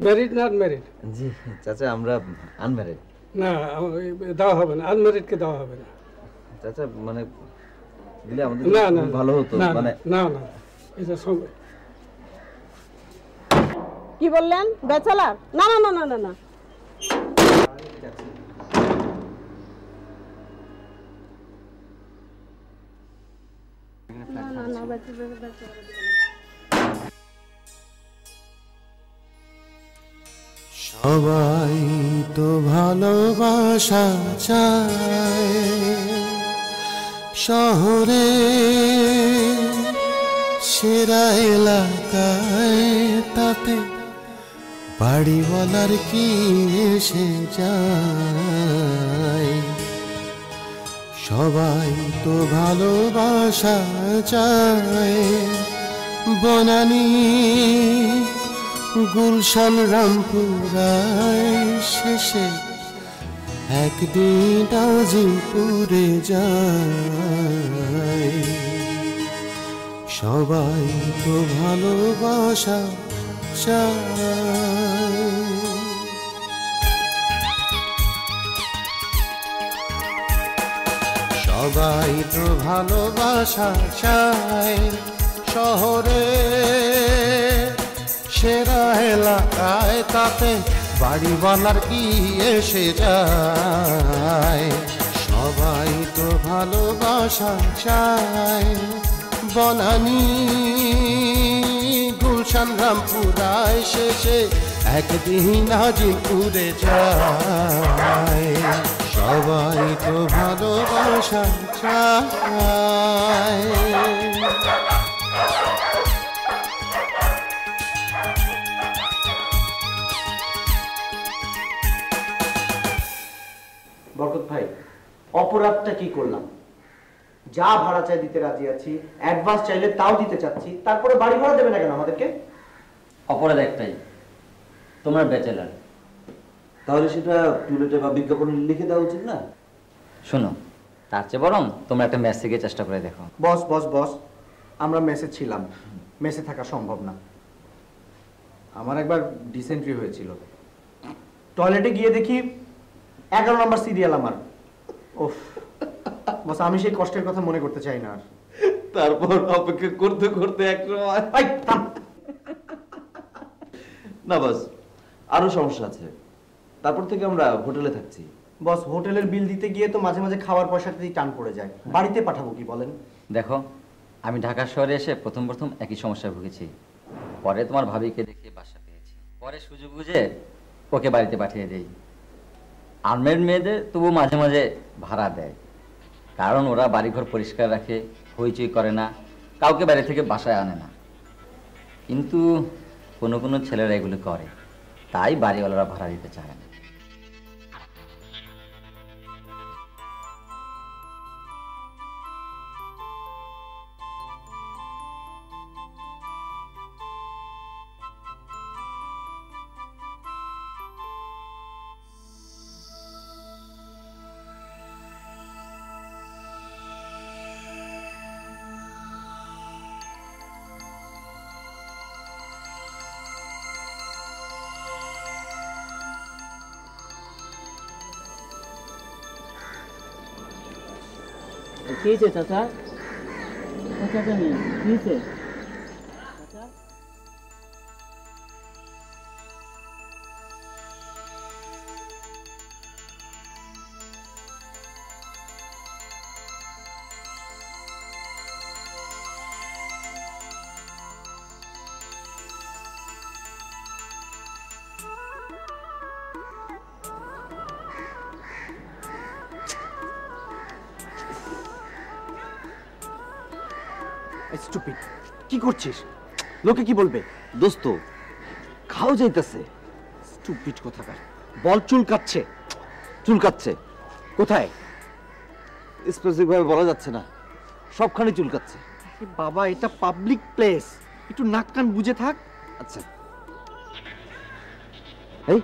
Married না unmarried? জি চাচা আমরা আনম্যারিড। না দেওয়া হবে না, আনম্যারিডকে দেওয়া হবে না। চাচা মানে দিলে আমাদের না না ভালো হতো। মানে না না এটা সঙ্গে কি বললেন ব্যাচেলার? না না না না না না সবাই তো ভালোবাসা চায় শহরে সেরা এলাকায়, তাতে বাড়িওয়ালার কি এসে যায়। সবাই তো ভালোবাসা চায় বনানী গুলশান রামপুরায়, শেষে একদিন আজিমপুরে যায়। সবাই তো ভালোবাসা চায়। সবাই তো ভালোবাসা চায় শহরে সেরা এলাকায়, তাতে বাড়িওয়ালার কি এসে যায়। সবাই তো ভালোবাসা চায় বনানী গুলশান রামপুরায়, শেষে একদিন আজিমপুরে যায়। সবাই তো ভালোবাসা চায়। বরকত ভাই, অপরাধটা কি করলাম? যা ভাড়া চাই দিতে রাজি আছি, অ্যাডভান্স চাইলে তাও দিতে চাচ্ছি, তারপরে বাড়ি ভাড়া দেবে না কেন আমাদেরকে? অপরাধ একটাই, তোমরা ব্যাচেলার। তাহলে সেটা টুলেটে বা বিজ্ঞাপনে লিখে দেওয়া উচিত না? শোনো, তার চেয়ে বরং তোমরা একটা মেসে চেষ্টা করে দেখো। বস বস বস, আমরা মেসে ছিলাম, মেসে থাকা সম্ভব না। আমার একবার ডিসেন্ট্রি হয়েছিল, টয়লেটে গিয়ে দেখি 11 নম্বর সিরিয়াল আমার। ওফ বস, আমি সেই কষ্টের কথা মনে করতে চাই না আর। তারপর অপেক্ষা করতে করতে এক সময় না বস, আরো সমস্যা আছে। তারপর থেকে আমরা হোটেলে থাকছি। বস, হোটেলের বিল দিতে গিয়ে তো মাঝে মাঝে খাওয়ার পয়সাতেই টান পড়ে যায়, বাড়িতে পাঠাবো কি বলেন? দেখো, আমি ঢাকা শহরে এসে প্রথম একই সমস্যায় ভুগেছি। পরে তোমার ভাবিকে দেখে বাসা পেয়েছি, পরে সুযোগ বুঝে ওকে বাড়িতে পাঠিয়ে দেই। আনম্যারিড মেয়েদের তবু মাঝে মাঝে ভাড়া দেয়, কারণ ওরা বাড়িঘর পরিষ্কার রাখে, হইচই করে না, কাউকে বাড়ি থেকে বাসায় আনে না। কিন্তু কোনো কোনো ছেলেরা এগুলো করে, তাই বাড়িওয়ালারা ভাড়া দিতে চায় না। কি হয়েছে চাচা? চাচা নেই, কি হয়েছে? স্টুপিড, কি করছিস? লোকে কি বলবে? দোস্ত, খাও যাইতেছে। স্টুপিড কোথাকার। বল চুলকাচ্ছে। চুলকাচ্ছে কোথায়? স্পেসিফিক ভাবে বলা যাচ্ছে না, সবখানে চুলকাচ্ছে। বাবা, এটা পাবলিক প্লেস, একটু নাক কান বুঝে থাক। আচ্ছা, এই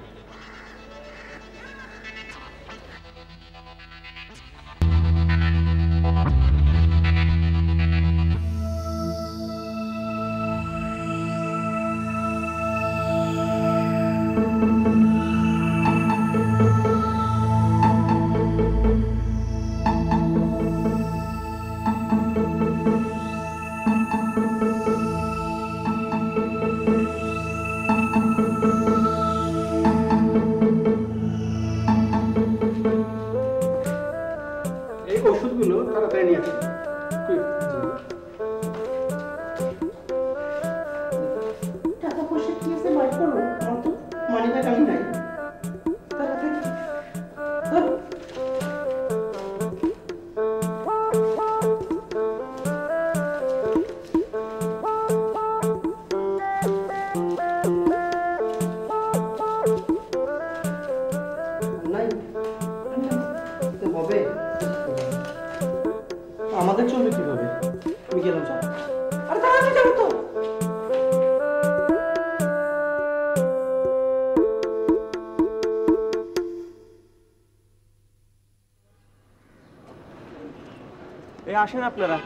আসেন আপনারা,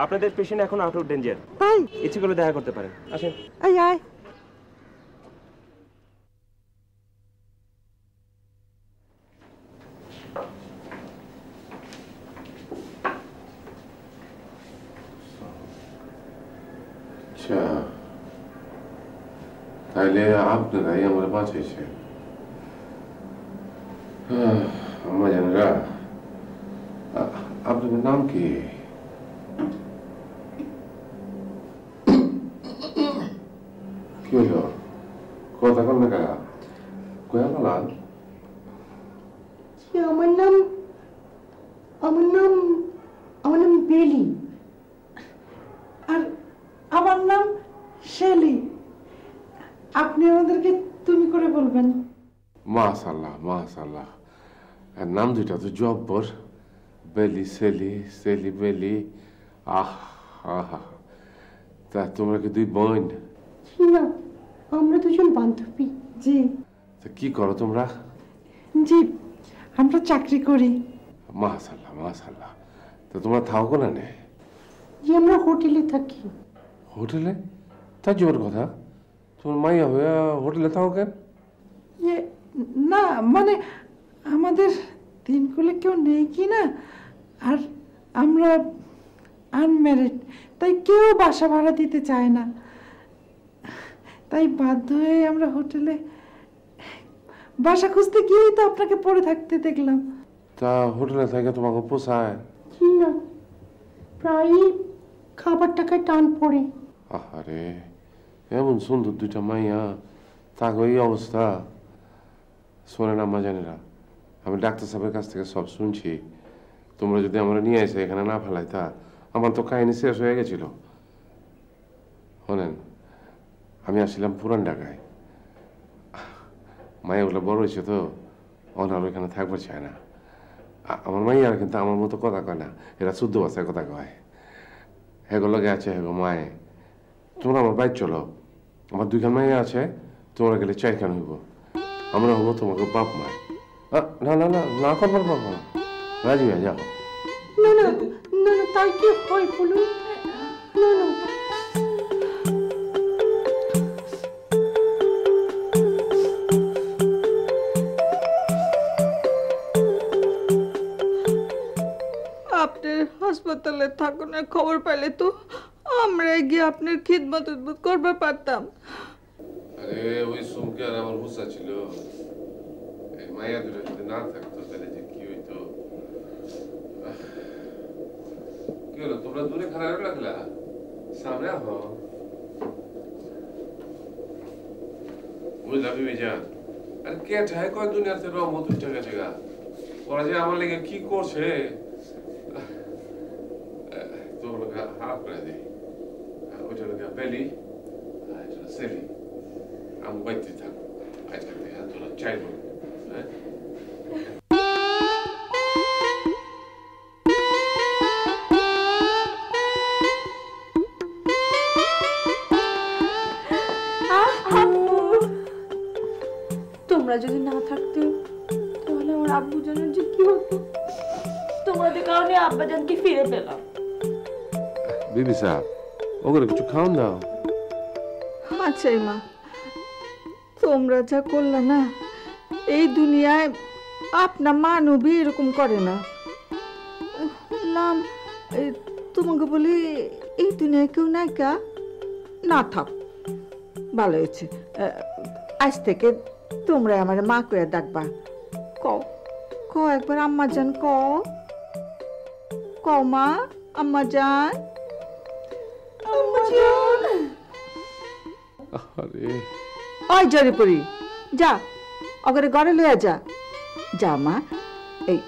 আপনাদের পেশেন্ট এখন আউট অফ ডেঞ্জার। তাই ইচ্ছে করলে দেখা করতে পারেন, আসেন। আয় আয়। আচ্ছা, তাইলে আপনারাই আমার বাঁচাইছে। আমার জানেরা, আপনাদের নাম কি? কি হলো, কথা কন না কাকা? কয়া বলান? আমার নাম বেলি, আর আমার নাম শেলি। আপনি আমাদেরকে তুমি করে বলবেন। মাশাআল্লাহ মাশাআল্লাহ, নাম দুইটা তো জব্বর, বেলি সেলি, সেলি বেলি। আহ আহা, তা তোমরা কি দুই বোন? না, আমরা দুজন বান্ধবী। জি। তা কি করো তোমরা? জি, আমরা চাকরি করি। মাশাআল্লাহ মাশাআল্লাহ, তা তোমরা থাকো না? জি, আমরা হোটেলে থাকি। হোটেলে? তা জোর কথা, তোমার মাইয়া হয়ে হোটেলে থাকো কেন? না মানে আমাদের তিনকুলে কেউ নেই কি না, আর আমরা আনম্যারিড, তাই কেউ বাসা ভাড়া দিতে চায় না, তাই বাধ্য হয়ে আমরা হোটেলে বাসা খুঁজতে গিয়েই তো আপনাকে পড়ে থাকতে দেখলাম। তা হোটেলে থেকে তোমাকে পোষায়? না, প্রায়ই খাবার টাকায় টান পড়ে। আরে এমন সুন্দর দুইটা মাইয়া, তাকে এই অবস্থা। শোনে না মা জানেরা, আমি ডাক্তার সাহেবের কাছ থেকে সব শুনছি। তোমরা যদি আমরা নিয়ে এসে এখানে না ফেলাইতা, আমার তো কাহিনী শেষ হয়ে গেছিল। শোনেন, আমি আসছিলাম পুরান ঢাকায়, মাইয়াগুলো বড় হয়েছে তো, ওনার ওইখানে থাকবার চায় না। আমার মাইয়ারা কিন্তু আমার মতো কথা কয় না, এরা 14 বছরের কথা কয়। হেগো লগে আছে হেগো মায়ে। তোমরা আমার বাইর চলো, আমার 2খান মাইয়া আছে, তোমরা গেলে 4খান হইব। আমরা হবো তোমাকে বাপ মায়। না না না না করবার পারবো না, রাজি হয়ে যাও। না না না, তাই কি হয় বলুন? না না, আপনার হাসপাতালে থাকুনের খবর পাইলে তো আমরা গিয়ে আপনার খিদমত করবার পারতাম। আরে ওই সুমকে আর আমার হুসা ছিল, এই মাইয়া দুটো যদি না থাকতো তাহলে যে কি হইতো। কি হলো, তোমরা দূরে খারাপ লাগলা? সামনে আহ, বুঝলা বিবি যান? আরে কে ঠায় কয় দুনিয়াতে রহমত উঠে গেছে গা, ওরা যে আমার লেগে কি করছে তোমরা হাফ করে দিই। ওইটা লোক বেলি, এটা সেলি। আমি বাইতে থাকবো আজকে থেকে, তোরা চাইব। হ্যাঁ, তোমরা যদি না থাকতে তাহলে আমার আব্বু জানের যে কি হতো। তোমাদের কারণে আব্বাজানকে ফিরে পেলাম। বিবি সাহেব, ওগুলো কিছু খাওয়ান দাও। আচ্ছা মা, তোমরা যা করলা না, এই দুনিয়ায় আপনার মানবী এরকম করে না। নাম তোমাকে বলি, এই দুনিয়ায় কেউ নায়িকা না থাক, ভালো হয়েছে। আজ থেকে তোমরা আমার মা কইয়া ডাকবা। কও কও একবার আম্মা জান, কও কও মা, আম্মা জান, আম্মা জান। আরে ওই জরিপরি, যা অগরে ঘরে লইয়া যা। যা মা, এই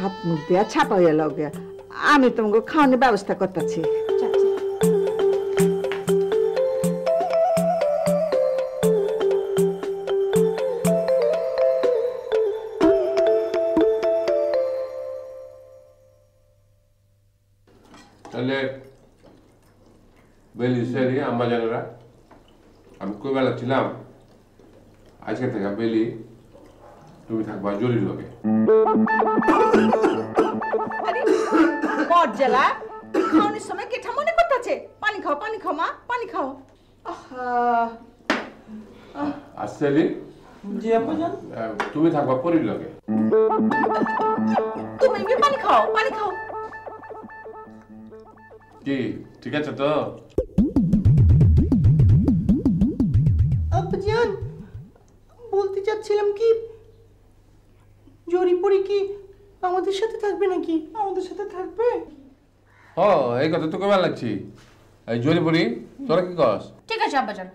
হাত মুখ দিয়া ছাপা হইয়া লগে, আমি তোমাকে খাওয়ানোর ব্যবস্থা করতেছি। তাহলে বেলি সেলি আম্মা জানেরা, আমি কই বেলা ছিলাম, আজকে থেকে বেলি তুমি থাকবা জরির লগে। মর্যাদা খাওয়ানোর সময় কেঠা মনে করতেছে পানি খাও মা পানি খাও। আর সেলিম জি আব্বাজান তুমি থাকবা পরির লগে। তুমি পানি খাও কি ঠিক আছে তো? আব্বাজান বলতে চাচ্ছিলাম কি জরিপরি কি আমাদের সাথে থাকবে নাকি? আমাদের সাথে থাকবে? এই কথা তো কেমন লাগছি। এই জরিপরি তোরা কি কস? ঠিক আছে আব্বাজান,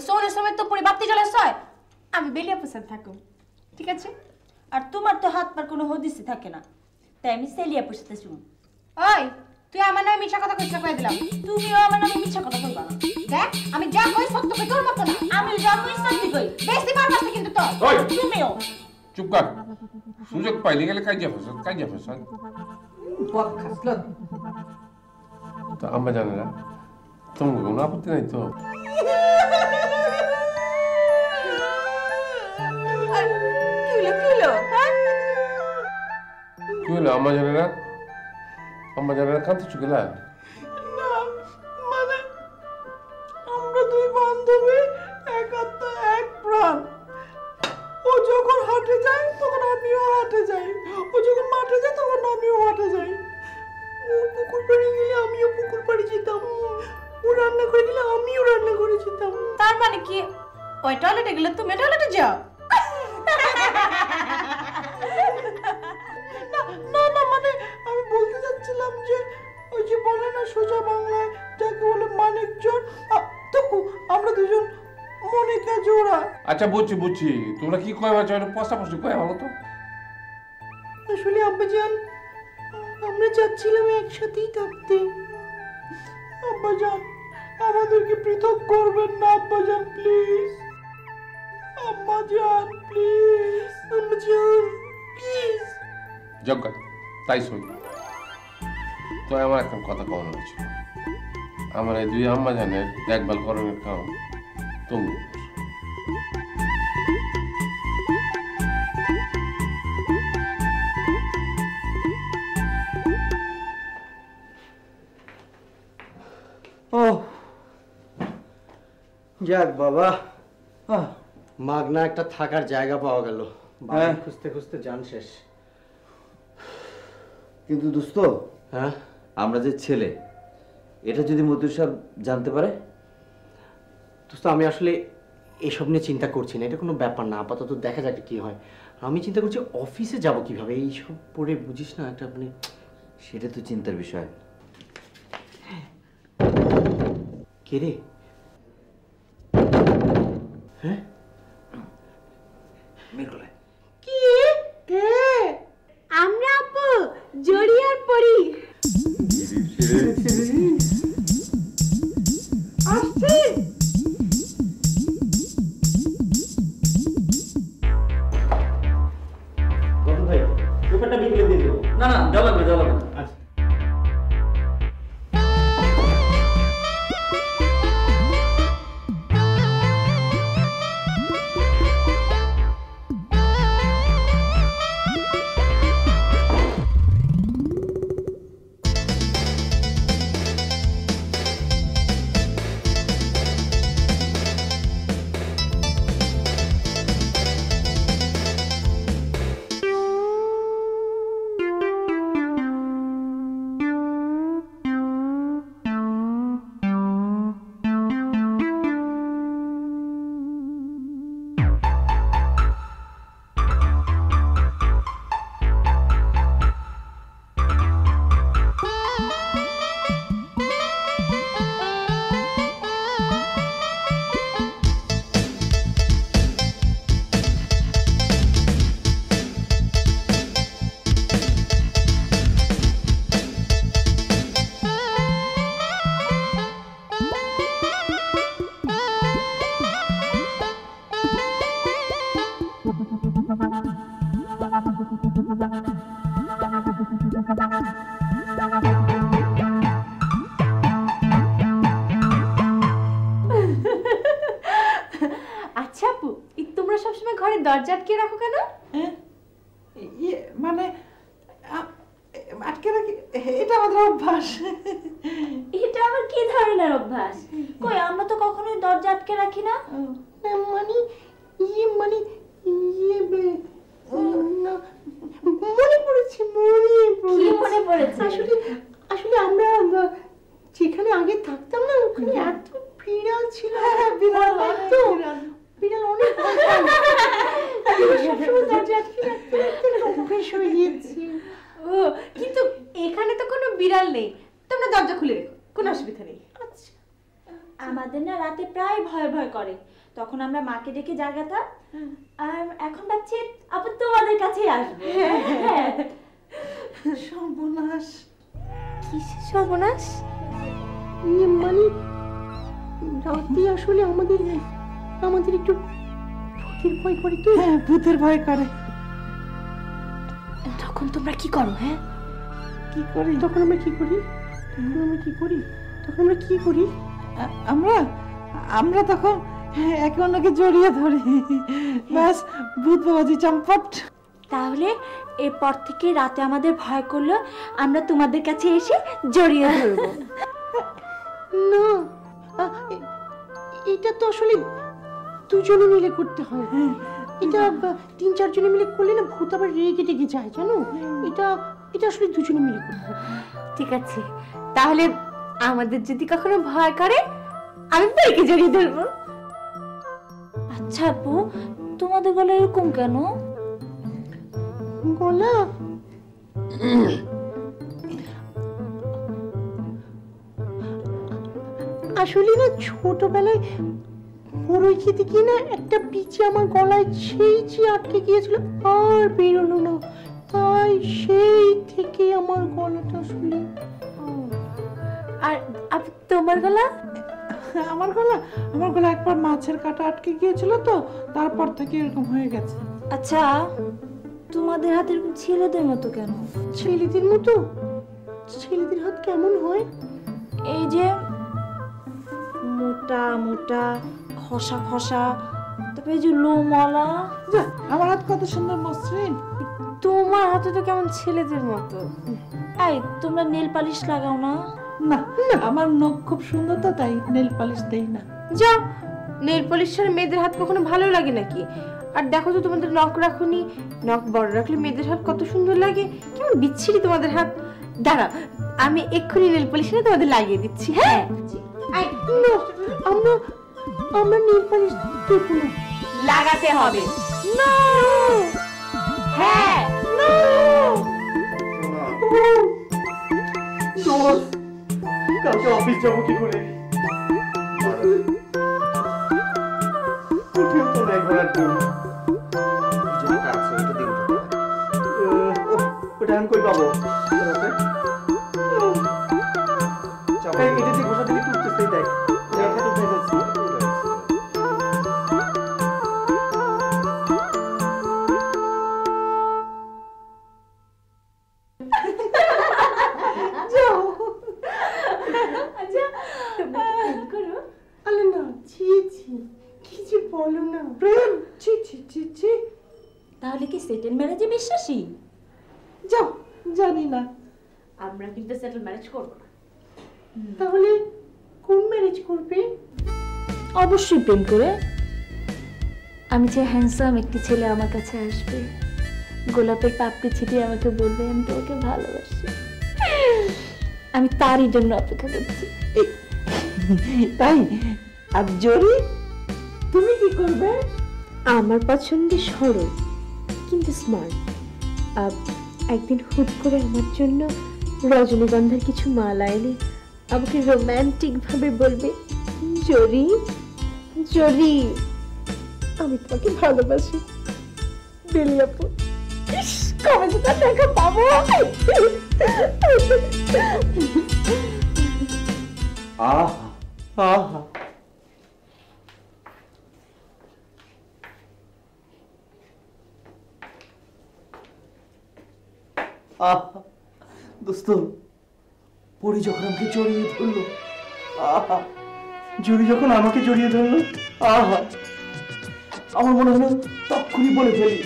সোনের সময় তো পরি বাতি জ্বলাস হয়, আমি বেলিয়া পোষাদ থাকুম, ঠিক আছে? আর তোমার তো হাত পার কোনো হদিসই থাকে না, তাই আমি সেলিয়া পোষাতে শুন। ওই তুই আমার নামে মিথ্যা কথা কইছ কই দিলাম। তুমিও আমার নামে মিথ্যা কথা কইবা না। দেখ আমি যা কই সত্য কই, তোর মত না। আমি জন্মই সত্যি কই, বেশি মারবাস না কিন্তু তোর। ওই তুমিও চুপ কর। সুযোগ পাইলে গেলে কাজিয়া ফসল। বদ খাসলো তো আম্মা জানে না, তোমার কোনো আপত্তি নাই তো? কি হলো আম্মা জানে না? কাঁদতে চুকেলা? মানে আমরা দুই বান্ধবী এক আত্মা এক প্রাণ। ও যখন হাটে যায় তখন আমিও হাটে যাই, ও যখন মাঠে যায় তখন আমিও মাঠে যাই। ও পুকুর পাড়ে গেলে আমিও পুকুর পাড়ে যেতাম, ও রান্না করে গেলে আমিও রান্না করে যেতাম। তার মানে কি ওই টয়লেটে গেলে তুমি টয়লেটে যাও? না মানে আমি বলতে চাচ্ছিলাম যে ওই যে বলে না সোজা বাংলায় যাকে বলে মানিক জোর, তকু আমরা দুজন মনিকা জোড়া। আচ্ছা বুঝছি তোমরা কি কয়বার চাও পাশাপাশি কয় ভালো তো? আসলে আব্বাজান আমরা চাচ্ছিলাম একসাথেই থাকতে। আব্বাজান আমাদেরকে পৃথক করবেন না আব্বাজান, please. Ammajan please, Ammajan please. জগা তাই সই তো আমার একটা কথা কমন হয়েছিল। আমার এই দুই আম্মা জানের দেখভাল করণের কারণ তুমি। ও যাক বাবা, মাগনা একটা থাকার জায়গা পাওয়া গেল। খুঁজতে খুঁজতে জান শেষ। কিন্তু দোস্ত, হ্যাঁ আমরা যে ছেলে, এটা যদি মতিউর সাহেব জানতে পারে? দোস্ত আমি আসলে এসব নিয়ে চিন্তা করছি না, এটা কোনো ব্যাপার না, আপাতত দেখা যাক কি হয়। আমি চিন্তা করছি অফিসে যাব কিভাবে, এইসব পড়ে বুঝিস না একটা মানে। সেটা তো চিন্তার বিষয়। কে রে? হ্যাঁ কে? আমরা আপু জড়িয়ার পরি আসছে। ভাই পেপারটা বিকেলে দিয়ে দেবো। না জ্বালাবে আচ্ছা আচ্ছা আপু, তোমরা সবসময় ঘরের দরজা আটকে রাখো কেন? মানে আটকে রাখি, এটা আমাদের অভ্যাস। এটা আবার কি ধরনের অভ্যাস? কই আমরা তো কখনোই দরজা আটকে রাখি না। মানে মানে মনে পড়েছে, মনে পড়েছে? আসলে আসলে আমরা যেখানে আগে থাকতাম না ওখানে এত বিড়াল ছিল। বিড়াল তো বিড়াল অনেক দরজা আটকে রাখতে অভ্যাস হয়ে গিয়েছে। ও কিন্তু এখানে তো কোনো বিড়াল নেই, তোমরা দরজা খুলে রেখো, কোনো অসুবিধা নেই। আচ্ছা, আমাদের না রাতে প্রায় ভয় ভয় করে, তখন আমরা মাকে ডেকে জাগাতাম। আর এখন ভাবছি আপু তোমাদের কাছেই আসবে। সর্বনাশ। কিসের সর্বনাশ? মানে রাতে আসলে আমাদের একটু ভূতের ভয় করে তো। হ্যাঁ, ভূতের ভয় করে। তখন তোমরা কি করো? হ্যাঁ, কি করি? তখন আমরা কি করি? আমরা তখন একে অন্যকে জড়িয়ে ধরি, ব্যাস ভূত বাবাজি চম্পট। তাহলে এরপর থেকে রাতে আমাদের ভয় করলো আমরা তোমাদের কাছে এসে জড়িয়ে ধরবো। না, এটা তো আসলে দুজনে মিলে করতে হয়। এটা 3-4 জনে মিলে করলে না ভূত আবার রেগে টেগে যায়, জানো? এটা আসলে দুজনে মিলে করতে হয়। ঠিক আছে, তাহলে আমাদের যদি কখনো ভয় করে আমি পরীকে জড়িয়ে ধরবো। আচ্ছা আপু, তোমাদের গলা এরকম কেন? গলা আসলে না ছোটবেলায় বড়ই খেতে গিয়ে না একটা পিচি আমার গলায় সেই আটকে গিয়েছিল, আর বেরোলো না। তাই সেই থেকে আমার গলাটা আসলে। আর তোমার গলা? আমার গলা একবার মাছের কাঁটা আটকে গিয়েছিল, তো তারপর থেকে এরকম হয়ে গেছে। আচ্ছা, তোমাদের হাত এরকম ছেলেদের মতো কেন? ছেলেদের মতো? ছেলেদের হাত কেমন হয়? এই যে মোটা মোটা খসা খসা, তারপরে এই যে লোমওয়ালা। আমার হাত কত সুন্দর মসৃণ। তোমার হাতে তো কেমন ছেলেদের মতো। এই তোমরা নেল পালিশ লাগাও না? না, আমার নখ খুব সুন্দর তো, তাই নেল পালিশ দেই না। যাও, নেল পালিশ ছাড়া মেয়েদের হাত কখনো ভালো লাগে নাকি? আর দেখো তো তোমাদের নখ রাখুনি, নখ বড় রাখলে মেয়েদের হাত কত সুন্দর লাগে। কেমন বিচ্ছিরি তোমাদের হাত। দাঁড়া, আমি এক্ষুনি নেল পালিশ এনে তোমাদের লাগিয়ে দিচ্ছি। হ্যাঁ, আমরা নেল পালিশ দেবো না, লাগাতে হবে। না, হ্যাঁ, কালকে অফিস যাবো কি করে? ওটা আমি কই পাবো? এটা যে ঘোষা দিলে উঠতেছেই, দেখ তাহলে কি সেটেল ম্যারেজে বিশ্বাসী? যাও, জানি না। আমরা কিন্তু সেটেল ম্যারেজ করবো না। তাহলে কোন ম্যারেজ করবে? অবশ্যই প্রেম করে। আমি চাই হ্যান্ডসাম একটি ছেলে আমার কাছে আসবে, গোলাপের পাপড়ি ছিটিয়ে আমাকে বলবে আমি তোকে ভালোবাসি। আমি তারই জন্য অপেক্ষা করছি। তাই? আর জরি, তুমি কি করবে? আমার পছন্দ সরল কিন্তু স্মার্ট। একদিন হুট করে আমার জন্য রজনীগন্ধার কিছু মালা এনে আমাকে রোম্যান্টিক ভাবে বলবে, জরি জরি আমি তোমাকে ভালোবাসি। বেলিয়াপু, কবে তো তার দেখা পাবো? দোস্ত, পরি যখন আমাকে জড়িয়ে ধরলো, জড়ি যখন আমাকে জড়িয়ে ধরলো, আমার মনে হলো তক্ষুনি বলে ফেলি।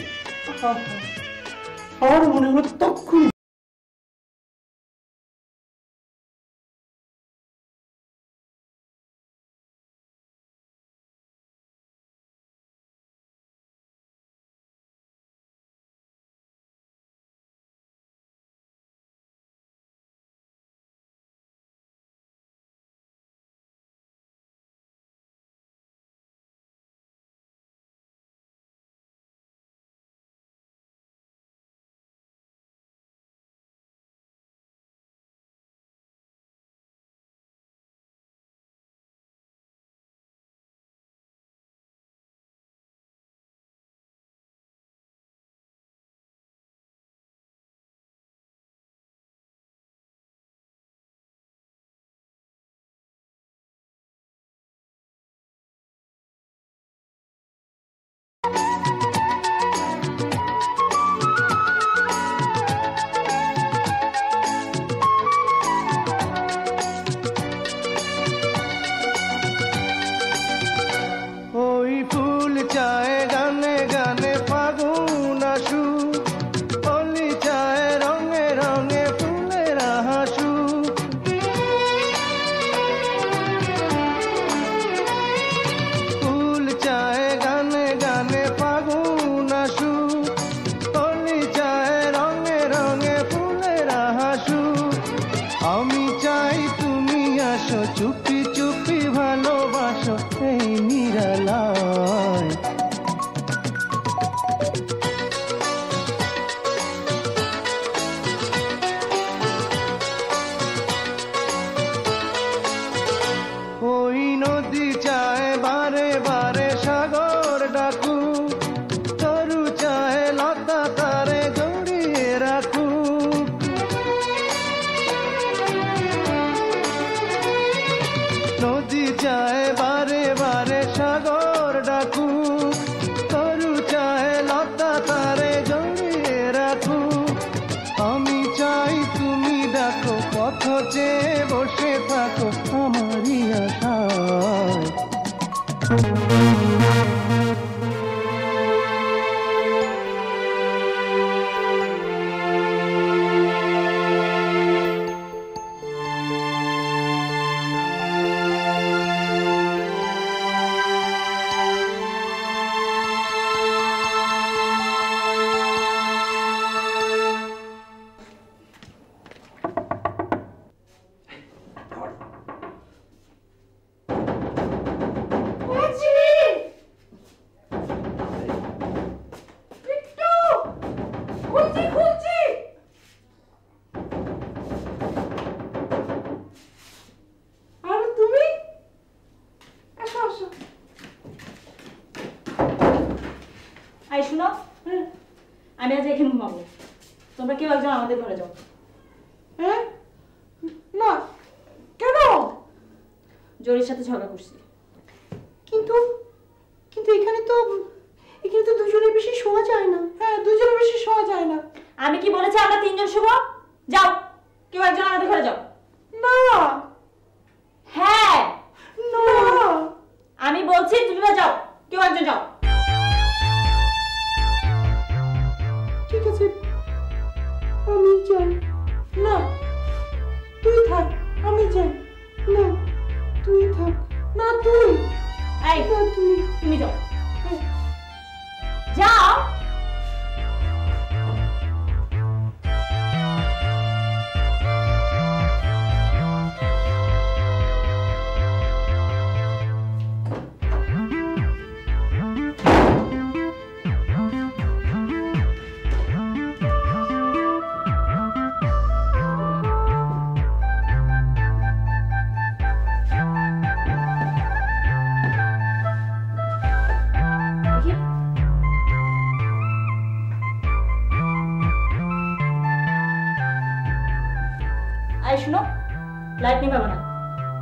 আমার মনে হলো তক্ষুনি চায় বারে বারে সাগর ডাকু, তরু চায় লতা তারে জড়িয়ে রাখু। আমি চাই তুমি দেখো পথ চেয়ে বসে থাকো আমারই আশায়। আমি আজ এখানে ঘুমাবো, তোমরা কেউ একজন আমাদের ঘরে যাও। হ্যাঁ? না, কেন? জরির সাথে ঝগড়া করছি। কিন্তু কিন্তু এখানে তো দুজনের বেশি শোয়া যায় না। হ্যাঁ, দুজনের বেশি শোয়া যায় না। আমি কি বলেছি আমরা তিনজন শুভ? যাও, কেউ একজন আমাদের ঘরে যাও। না। হ্যাঁ না, আমি বলছি তুমি যাও, কেউ একজন যাও। ঠিক আছে, আমি যাই। না, তুই থাক, আমি যাই। না, তুই থাক। না, তুই। এই না, তুমি যাও। যাও। আই শুনো, লাইট নিভাবো না,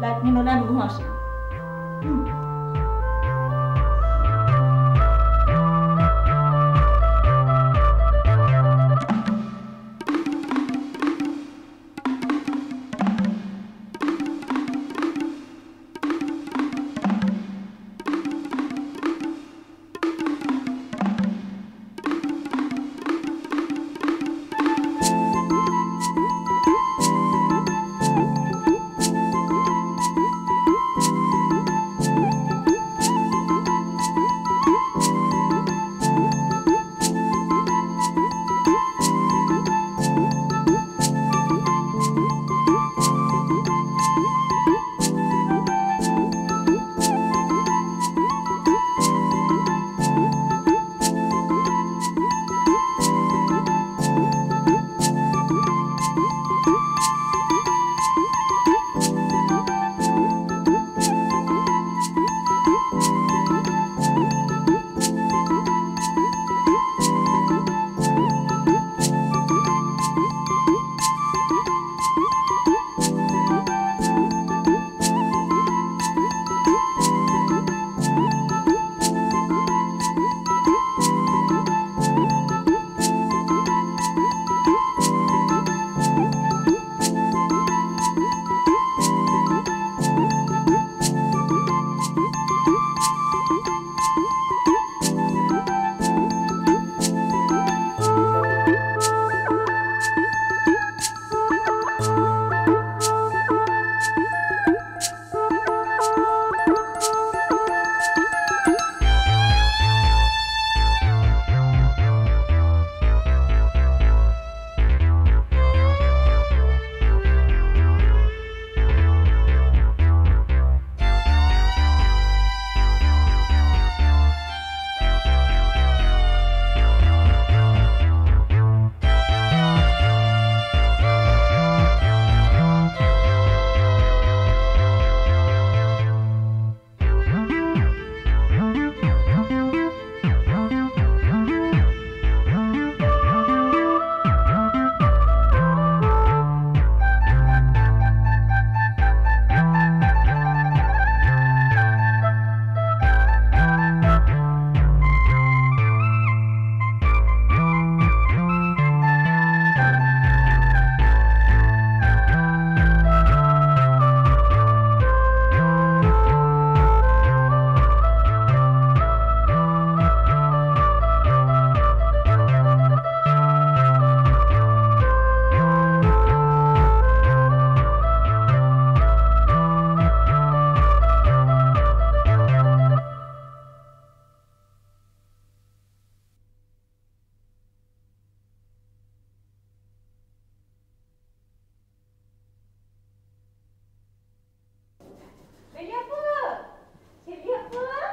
লাইট নিভাবো না, আমি ঘুম আসে।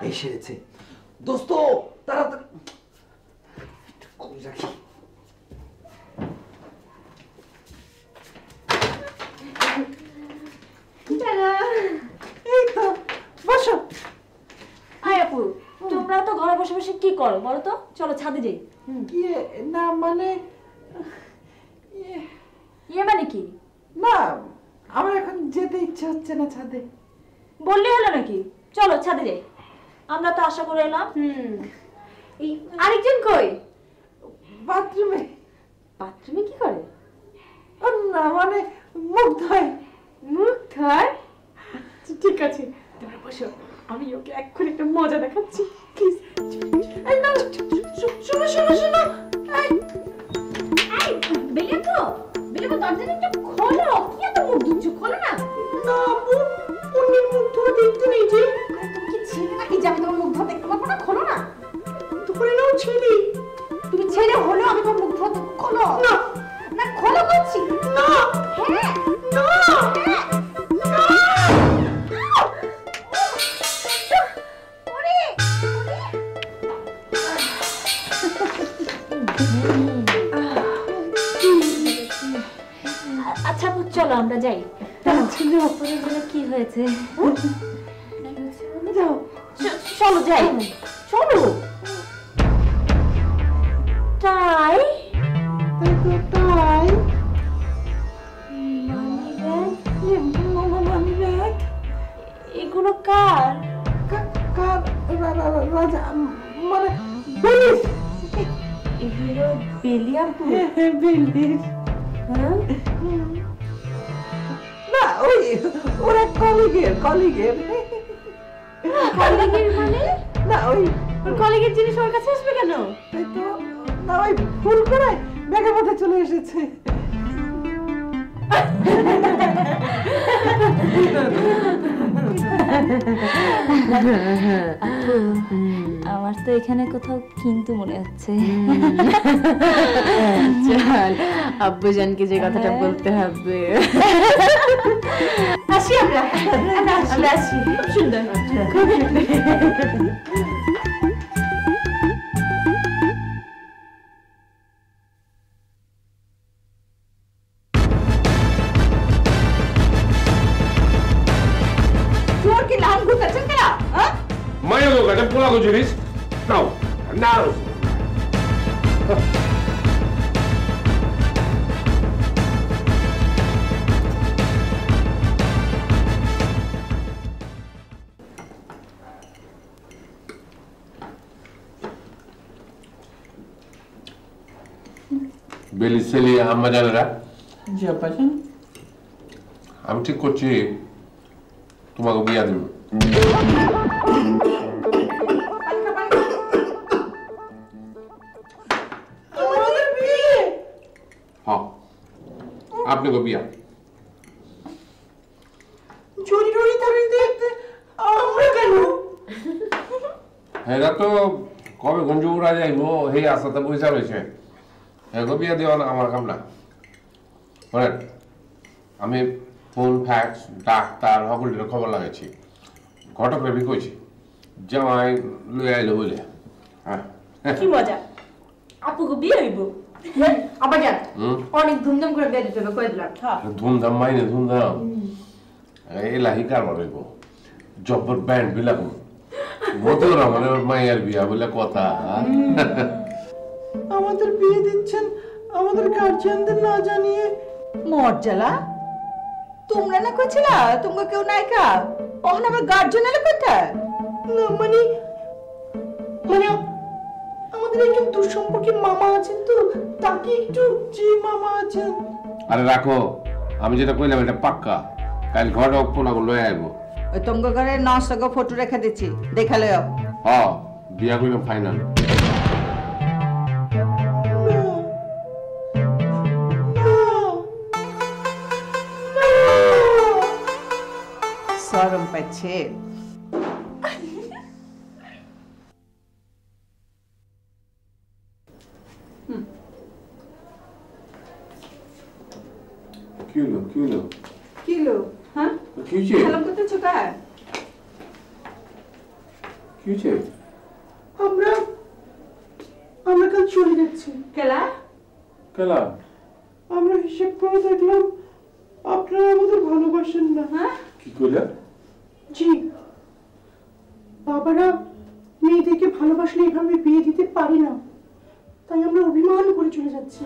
এই সেরেছে দোস্ত, তাড়াতাড়ি রাখি। এই তো বসো। আয় আপু, তোমরা তো ঘরে বসে বসে কি করো বলো তো? চলো ছাদে যাই। না মানে ইয়ে মানে কি? না আমার এখন যেতে ইচ্ছা হচ্ছে না ছাদে। বললে হলো নাকি? চলো ছাদে যাই। আমরা তো আশা করে এলাম। এই আরেকজন কই? বাথরুমে। বাথরুমে কি করে? না মানে মুখ ধোয়। মুখ ধোয়? ঠিক আছে, তোমরা বসো, আমি ওকে এক্ষুনি একটা মজা দেখাচ্ছি। প্লিজ। এই না, শোনো শোনো শোনো। এই বেলেকো, বেলেকো দরজাটা একটু খোলো। কি এত মুখ ধুচ্ছো? খোলো না। না আপু, অন্যের মুখ ধোয়া দেখতে নেই যে। তুমি কি ছেলে নাকি যে আমি তোমার মুখ ধোয়া দেখতে পারবো না? খোলো না। ধরে নাও ছেলে। তুমি ছেলে হলো, আমি তোমার মুখ ধোয়া খোলো না। না খোলো বলছি। না। হ্যাঁ না। হ্যাঁ না। ওরে আচ্ছা আপু চলো আমরা যাই। কি হয়েছে? যাও চলো যাই। চলো। তাই তাই এগুলো কার? কার? রাজা মানে বেলির। এগুলো বেলি আপু? বেলির। হ্যাঁ না ওই ওরা কলিগের কলিগের মানে? না ওই কলিগের জিনিস ওর কাছে আসবে কেন? তাই তো না, ওই ভুল করে ব্যাগের মধ্যে চলে এসেছে। আমার তো এখানে কোথাও কিন্তু মনে হচ্ছে। চল আব্বুজানকে যে কথাটা বলতে হবে। আসি আমরা আসি। খুব সুন্দর। তোর কি লাল ঘুরতেছেন কেন? মায়া লোক এটা পোলা গো জিনিস নাও না বেলি সেলি আম্মা জানেরা আমি ঠিক করছি তোমাকে বিয়া দেব। হ্যাঁ আপনি গো বিয়া চুরি টুরি করে দেখতে আমরা কেন? হ্যাঁ তো কবে গঞ্জ উড়া যাইব সেই আশাতে বইসা রয়েছে। হ্যাঁ গো বিয়া দেওয়া না আমার কাম না। শোনেন আমি ফোন ফ্যাক্স ডাক্তার সকলের খবর লাগাইছি, ঘটকরে বি কইছি জামাই লই আইলো বলে। হ্যাঁ কি মজা, আপুকে বিয়ে হইব। আবার যান অনেক ধুমধাম করে বিয়ে দিতে হবে কই দিলাম। ধুমধাম মাইনে ধুমধাম এই লাহি কারবার হইব, জব্বর ব্যান্ড বিলাম মতো না মানে ওর মাইয়ার বিয়া বলে কথা। আমাদের বিয়ে দিচ্ছেন আমাদের গার্জিয়ানদের না জানিয়ে। মর্যালা তোমরা না কইছিলা তোমরা কেউ নাইকা, ওখানে আমার গার্জেন এলে কোথায়? না মানে মানে আমাদের একজন দুঃসম্পর্কের মামা আছেন তো, তাকে একটু যে মামা আছেন। আরে রাখো, আমি যেটা কইলাম এটা পাক্কা, কাল ঘটক পোলাগুলো লয়ে আইব। ওই তোমার ঘরে 900 ফটো রেখে দিচ্ছি, দেখালে হ্যাঁ বিয়া কইলাম ফাইনাল। শরম পাচ্ছে। কিলো হ্যাঁ কি খেলাম করতেছো কার? কি হয়েছে? আমরা আমরা কাল চলে যাচ্ছি। কেলা কেলা? আমরা হিসেব করে দেখলাম আপনারা আমাদের ভালোবাসেন না। হ্যাঁ কি কইলা? জি, বাবারা মেয়েদেরকে ভালোবাসলে এইভাবে বিয়ে দিতে পারে না, তাই আমরা অভিমান করে চলে যাচ্ছি।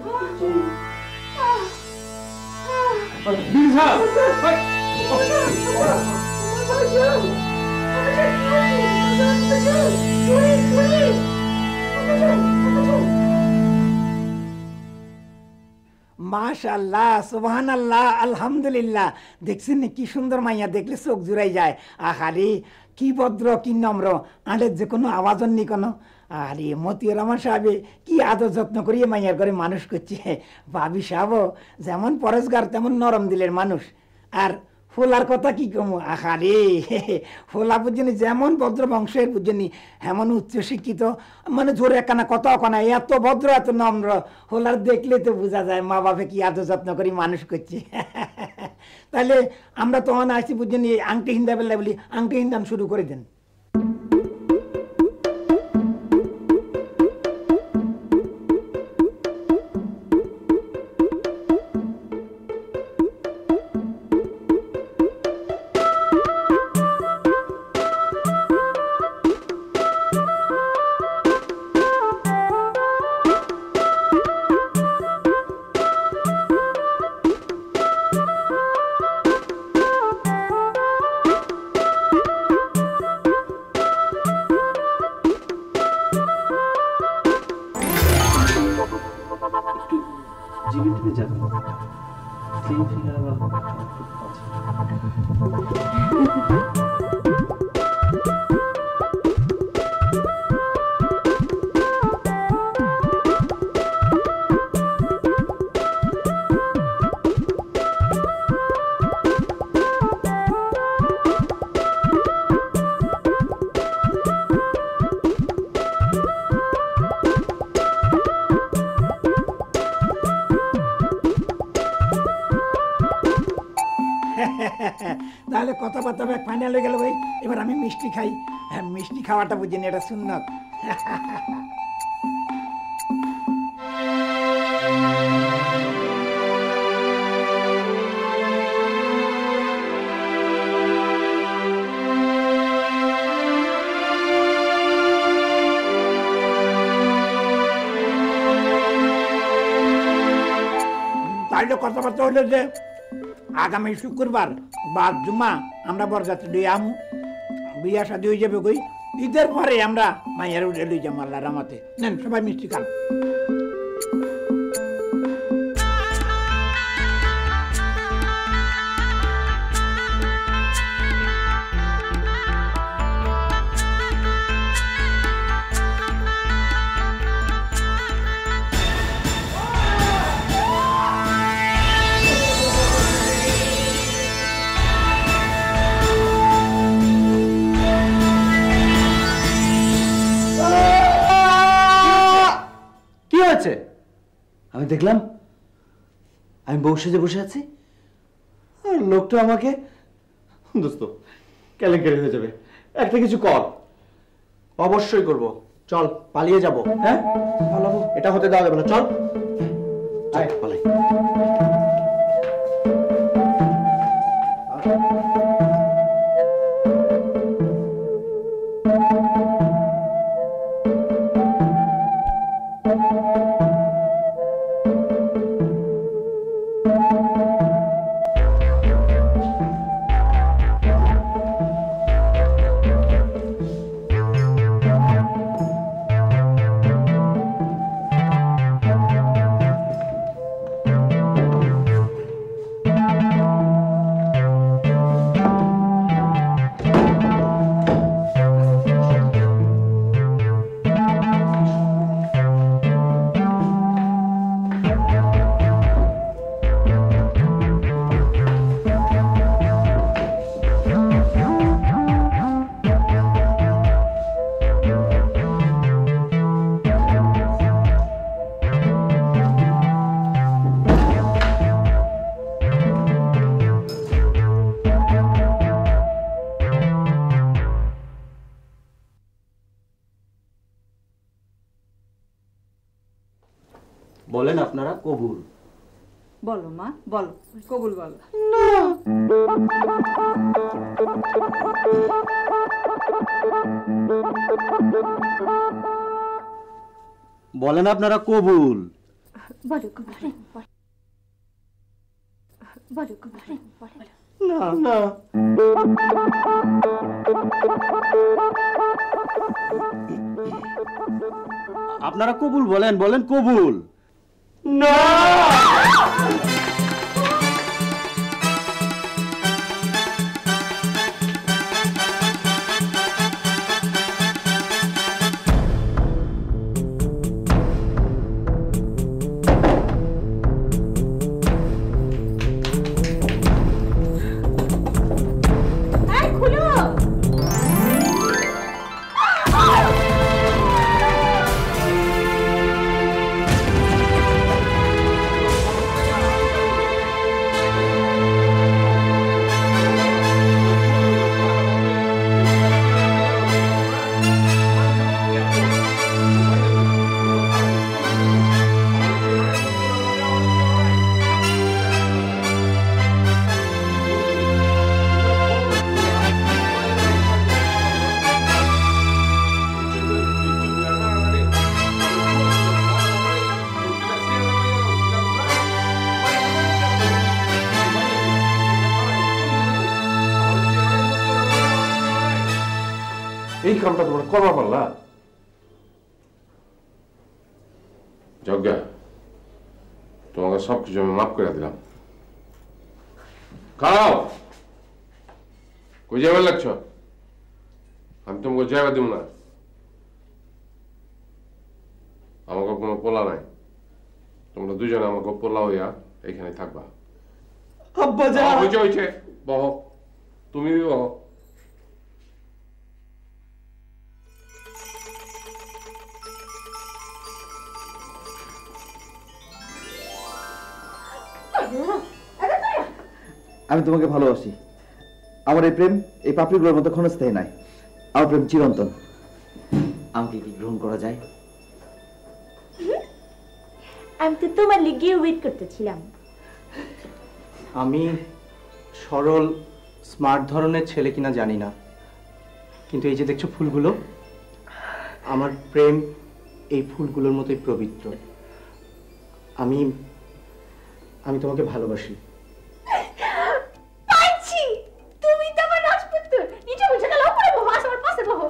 মাশাআল্লাহ, সুবহানাল্লাহ, আলহামদুলিল্লাহ। দেখছেন কি সুন্দর মাইয়া, দেখলে চোখ জুড়াই যায়। আহারে কি ভদ্র, কি নম্র, আঁটের যে কোনো আওয়াজ নি কোনো। আরে মতিউর রহমান সাহেব কি আদর যত্ন করিয়ে মাইয়ার করে মানুষ করছে। ভাবি সাহেব যেমন পরেশগার তেমন নরম দিলের মানুষ। আর ফোলার কথা কি কমু, আহারে ফোলা বুঝিনি যেমন ভদ্র বংশের বুঝিনি এমন উচ্চ শিক্ষিত, মানে জোরে একখানা কথা কানা, এত ভদ্র এত নম্র। ফোলার দেখলে তো বোঝা যায় মা বাপে কি আদর যত্ন করি মানুষ করছে। তাহলে আমরা তখন আসছি বুঝিনি আংটি হিন্দা বেলা বলি, আংটি হিন্দান শুরু করে দেন। তাহলে কথাবার্তা ফাইনাল হয়ে গেল ভাই। এবার আমি মিষ্টি খাই। হ্যাঁ, মিষ্টি খাওয়াটা বুঝিনি, এটা সুন্নত। তাইলে কথাবার্তা হইলো যে আগামী শুক্রবার বা জুমা আমরা বরযাত্রী দিয়ে আমু, বিয়া শাদী হয়ে যাবে কই, ঈদের পরে আমরা মাইয়ার উঠে লই যাবো আল্লাহর রহমতে। নেন সবাই মিষ্টি খান। আমি দেখলাম আমি বসে বসে আছি, আর লোকটা আমাকে, দোস্ত কেলেঙ্কারি হয়ে যাবে, একটা কিছু কর। অবশ্যই করব, চল পালিয়ে যাব। হ্যাঁ পালাবো, এটা হতে দেওয়া যাবে না, চল পালাই। বলেন আপনারা কবুল। বলো মা, বলো, কবুল বলো। বলেন আপনারা কবুল। বলো কবুল, বলো কবুল, না না আপনারা কবুল বলেন, বলেন কবুল। না এই কামটা তোমরা করবা পারলা? যজ্ঞা, তোমাকে সবকিছু আমি মাফ করে দিলাম। খাও, কই যাবার লাগছ? আমি তোমাকে যাইবা দিব না। আমাকে কোনো পোলা নাই, তোমরা দুজনে আমাকে পোলা হইয়া এইখানে থাকবা। হয়েছে বহ, তুমি বহ। আমি তোমাকে ভালোবাসি। আমার এই প্রেম এই পাপড়িগুলোর মতো ক্ষণস্থায়ী নাই। আমার প্রেম চিরন্তন। আমাকে কি গ্রহণ করা যায়? আমি তো তোমার লিগে ওয়েট করতেছিলাম। আমি সরল স্মার্ট ধরনের ছেলে কিনা জানি না, কিন্তু এই যে দেখছো ফুলগুলো, আমার প্রেম এই ফুলগুলোর মতোই পবিত্র। আমি আমি তোমাকে ভালোবাসি। পাচ্ছি, তুমি তো আমার রাজপুত্র। নিচে বসে গেল, উপরে বসো, আসো আমার পাশে বসো।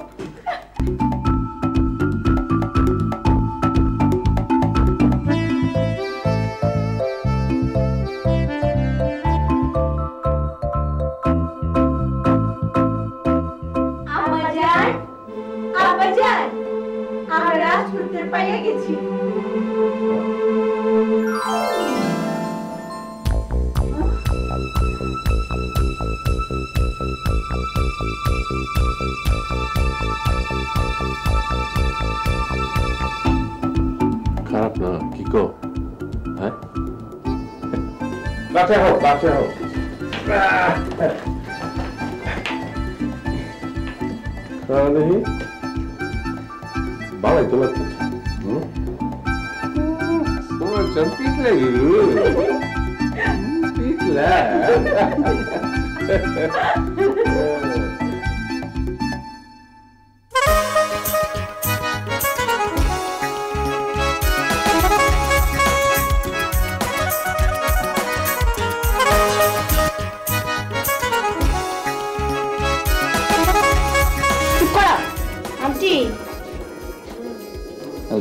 আব্বাজান, আমরা রাজপুত্র পাইয়া গেছি। খারাপ না, কি কো? হ্যাঁ, বাঁচা হোক, বাঁচা হোক। দেখি ভালোই তো লাগছে। তোমার চম্পিক লাগে, পিছলা।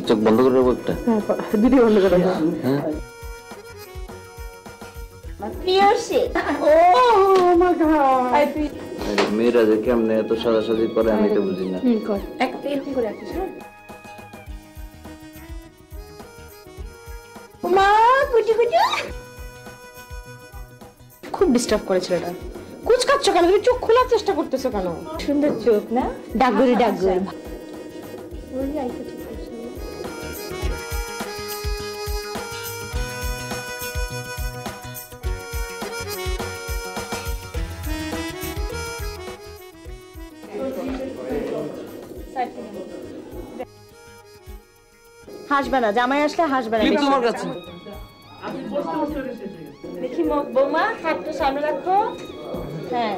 চোখ বন্ধ করে রাখবো একটা। ভিডিও বন্ধ করে দাও। মেয়েরা যে কেমনে এত সাজাসাজি করে আমি এটা বুঝি না। এরকম করে রাখিস। খুব ডিস্টার্ব করে ছেলেটা। কুচকাচ্ছ কেন? তুমি চোখ খোলার চেষ্টা করতেছো কেন? সুন্দর চোখ না, ডাকগরি ডাকগরি। হাসবে না, জামাই আসলে হাসবে না। তোমার কাছে দেখি বৌমা, হাতটা সামনে রাখো। হ্যাঁ